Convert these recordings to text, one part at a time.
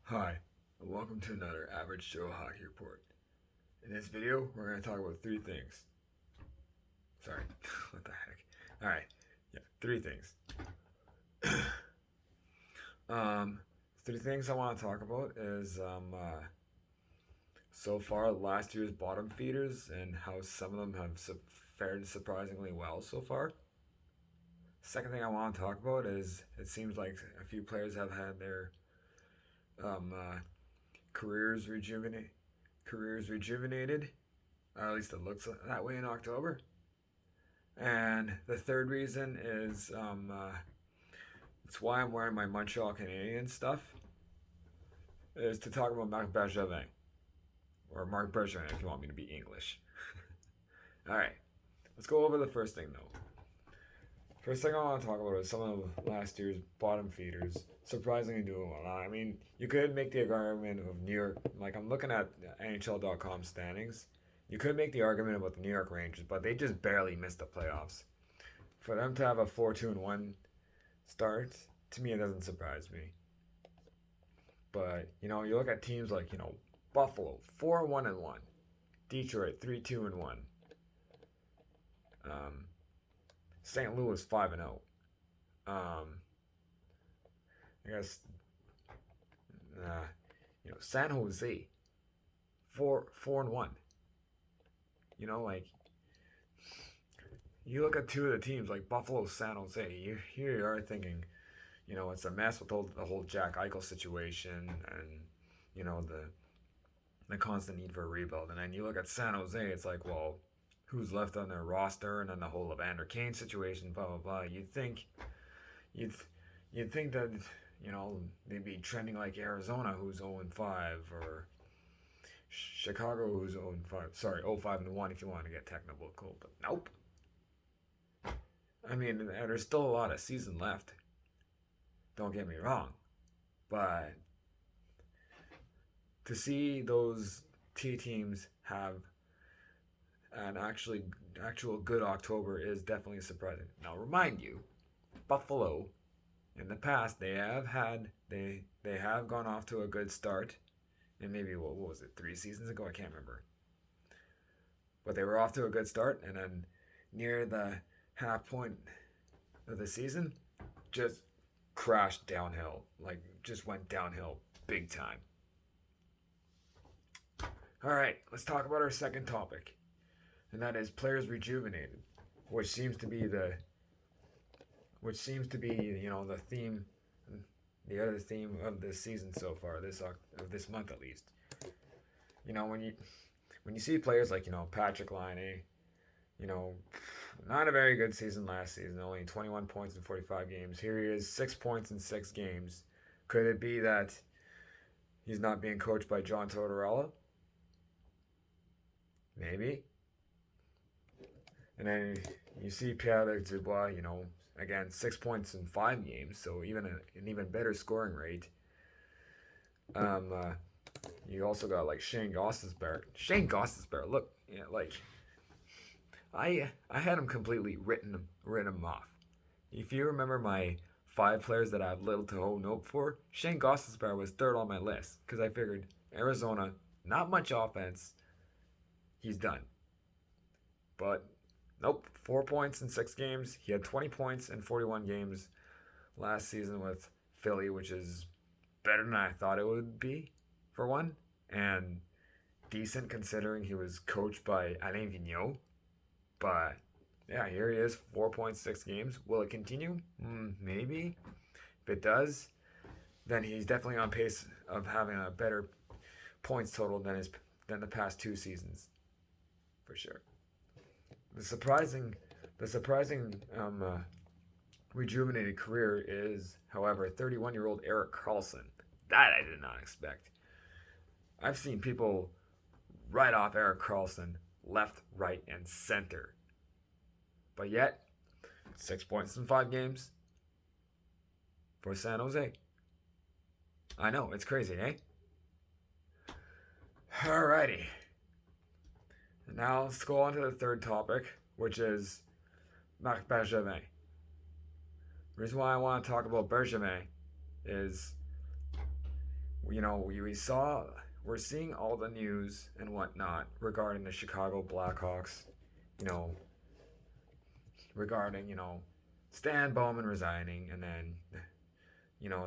Hi, and welcome to another Average Joe Hockey Report. In this video, we're going to talk about three things. Sorry, what the heck? Alright, yeah, three things. um, Three things I want to talk about is so far last year's bottom feeders and how some of them have fared surprisingly well so far. Second thing I want to talk about is it seems like a few players have had their um, uh, careers rejuvenated. At least it looks that way in October. And the third reason is it's why I'm wearing my Montreal Canadian stuff is to talk about Marc Bergevin, or Marc Bergevin if you want me to be English. All right, let's go over the first thing though. First thing I want to talk about is some of last year's bottom feeders surprisingly doing well. I mean, you could make the argument of New York, like I'm looking at NHL.com standings. You could make the argument about the New York Rangers, but they just barely missed the playoffs. For them to have a 4-2-1 start, to me, it doesn't surprise me. But, you look at teams like, Buffalo, 4-1-1. Detroit, 3-2-1. St. Louis, 5-0. I guess, San Jose, 4-1. Like you look at two of the teams like Buffalo, San Jose. Here you are thinking, it's a mess with the whole Jack Eichel situation and the constant need for a rebuild. And then you look at San Jose, it's like, well, who's left on their roster, and then the whole Evander Kane situation, blah blah blah. You'd think that they'd be trending like Arizona, who's 0-5, or Chicago, who's 0-5. Sorry, 0-5-1 if you want to get technical, cool. But nope. I mean, there's still a lot of season left. Don't get me wrong, but to see those T teams have an actual good October is definitely surprising. Now, remind you, Buffalo, in the past, they have gone off to a good start, and maybe what was it, 3 seasons ago? I can't remember. But they were off to a good start, and then near the half point of the season, just crashed downhill. Like, just went downhill big time. All right, let's talk about our second topic, and that is players rejuvenated, which seems to be the theme, the other theme of this season so far, of this month at least. When you see players like Patrick Laine, not a very good season last season, only 21 points in 45 games. Here he is, 6 points in 6 games. Could it be that he's not being coached by John Tortorella? Maybe. And then you see Pierre-Luc Dubois, again, 6 points in 5 games, so an even better scoring rate. You also got like Shane Gostisbehere, look, I had him completely written him off. If you remember my 5 players that I have little to no hope for, Shane Gostisbehere was third on my list because I figured Arizona, not much offense, he's done. But nope, 4 points in 6 games. He had 20 points in 41 games last season with Philly, which is better than I thought it would be, for one, and decent considering he was coached by Alain Vigneault. But yeah, here he is, 4.6 games. Will it continue? Maybe. If it does, then he's definitely on pace of having a better points total than the past 2 seasons, for sure. The surprising rejuvenated career is, however, 31-year-old Erik Karlsson. That I did not expect. I've seen people write off Erik Karlsson left, right, and center. But yet, 6 points in 5 games for San Jose. I know, it's crazy, eh? Alrighty. Now let's go on to the third topic, which is Marc Bergevin. The reason why I want to talk about Bergevin is we're seeing all the news and whatnot regarding the Chicago Blackhawks, you know, regarding, Stan Bowman resigning, and then,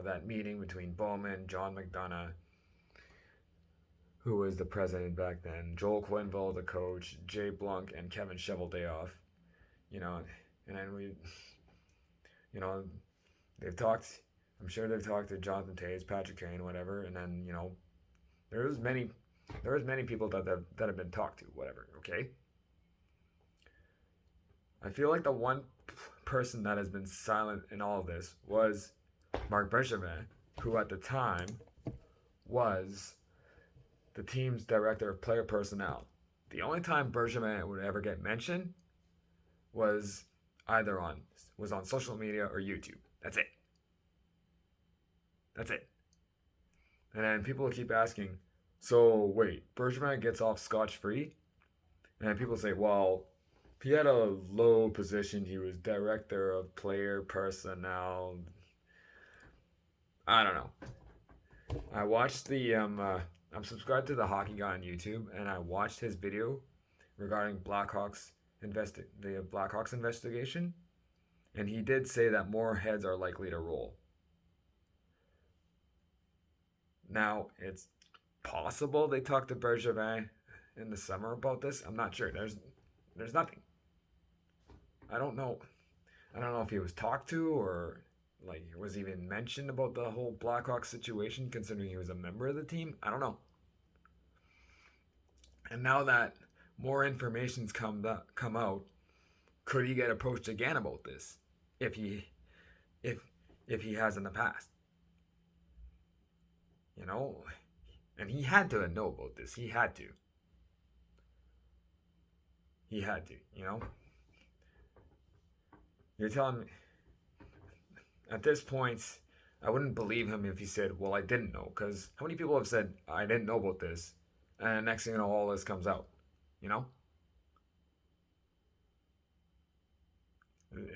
that meeting between Bowman, John McDonough, who was the president back then, Joel Quenneville, the coach, Jay Blunk, and Kevin Cheveldayoff, you know, and then you know, they've talked, I'm sure they've talked to Jonathan Toews, Patrick Kane, whatever, and then, there was many, people that have been talked to, whatever, okay? I feel like the one person that has been silent in all of this was Marc Bergevin, who at the time was the team's director of player personnel. The only time Bergevin would ever get mentioned was on social media or YouTube. That's it. That's it. And then people keep asking, so wait, Bergevin gets off scotch-free? And people say, well, he had a low position. He was director of player personnel. I don't know. I watched I'm subscribed to the Hockey Guy on YouTube, and I watched his video regarding the Blackhawks investigation, and he did say that more heads are likely to roll. Now, it's possible they talked to Bergevin in the summer about this. I'm not sure. There's nothing. I don't know if he was talked to or like was even mentioned about the whole Blackhawks situation, considering he was a member of the team. I don't know. And now that more information's come out, could he get approached again about this if he has in the past? And he had to know about this. He had to. You're telling me, at this point, I wouldn't believe him if he said, well, I didn't know. Because how many people have said, I didn't know about this, and next thing you know, all this comes out?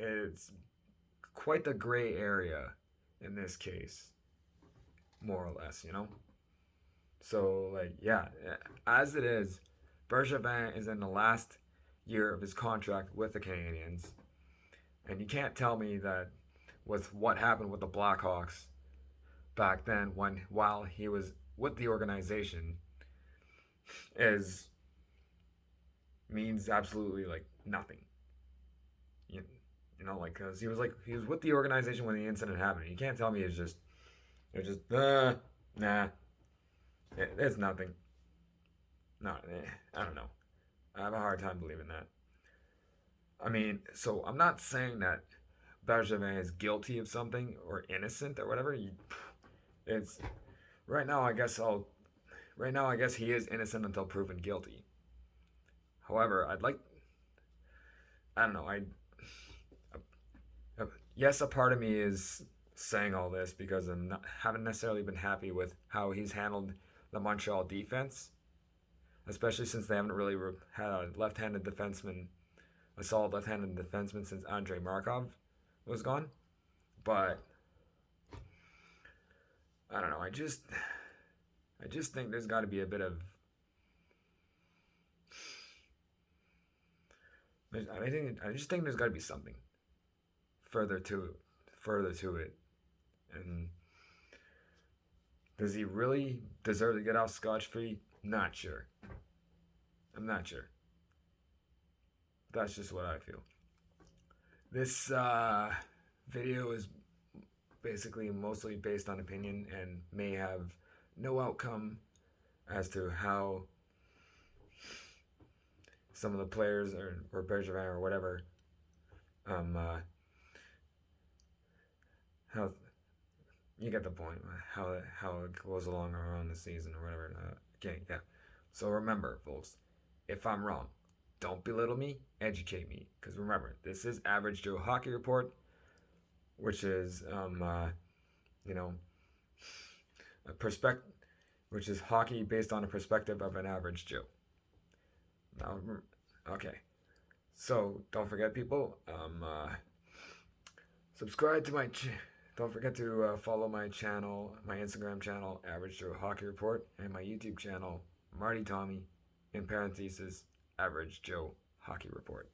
It's quite the gray area in this case, more or less, So, as it is, Bergevin is in the last year of his contract with the Canadiens. And you can't tell me that with what happened with the Blackhawks back then while he was with the organization means absolutely nothing. Because he was with the organization when the incident happened. You can't tell me it's just nah. It's nothing. No, I don't know. I have a hard time believing that. I mean, so I'm not saying that Bergevin is guilty of something or innocent or whatever. It's right now. I guess he is innocent until proven guilty. However, I don't know. Yes, a part of me is saying all this because haven't necessarily been happy with how he's handled the Montreal defense, especially since they haven't really had a solid left-handed defenseman since Andrei Markov was gone. But I don't know. I just think there's got to be a bit of. I just think there's got to be something further to it, and does he really deserve to get off scotch-free? Not sure. I'm not sure. That's just what I feel. This video is basically mostly based on opinion and may have no outcome as to how some of the players or Bergevin or whatever how you get the point, how it goes along around the season or whatever. Okay, yeah. So remember, folks, if I'm wrong, don't belittle me, educate me. Because remember, this is Average Joe Hockey Report, which is which is hockey based on a perspective of an average Joe. Now, okay. So don't forget, people. Subscribe to Don't forget to follow my channel, my Instagram channel, Average Joe Hockey Report, and my YouTube channel, Marty Tommy, in parentheses, Average Joe Hockey Report.